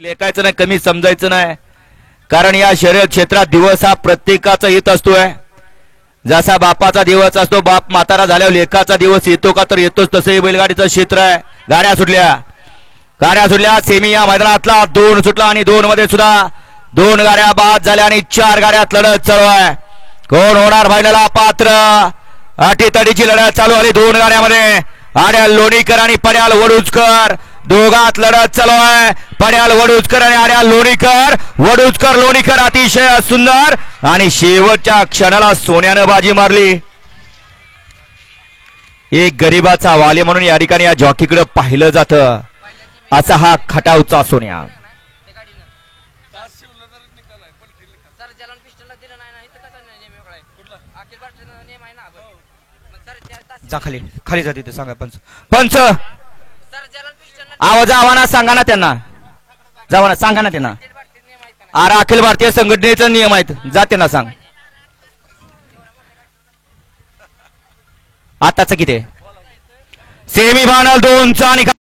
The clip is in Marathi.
लेखायचं नाही, कमी समजायचं नाही. कारण या शर्यत क्षेत्रात दिवस हा प्रत्येकाचा येत असतोय. जसा बापाचा दिवस असतो, बाप म्हातारा झाल्यावर लेखाचा दिवस येतो का, तर येतोच. तसंही बैलगाडीचं क्षेत्र आहे. गाड्या सुटल्या सेमी या मैदानातला 2 सुटला आणि 2 मध्ये सुद्धा 2 गाड्या बाद झाल्या आणि 4 गाड्यात लढत चालू आहे. कोण होणार फायनलला पात्र, अटीतडीची लढत चालू आली 2 गाड्यामध्ये. आड्याल लोणीकर आणि पड्याल वडूजकर दोघात लढत चालू आहे. पड्याल वडूजकर आणि आड्याल लोणीकर लोणीकर अतिशय सुंदर आणि शेवटच्या क्षणाला सोन्यानं बाजी मारली. एक गरीबाचा वाले म्हणून या ठिकाणी या जॉकीकडे पाहिलं जातं. असा हा खटावचा सोन्या. जा खाली खाली जा, तिथे सांगा पंच आवाना सांगा ना त्यांना, जावा ना, सांगा ना त्यांना. अरे अखिल भारतीय संघटनेचा नियम आहेत, जा त्यांना सांग. आताच किती सेमी फायनल 2चा निकाल.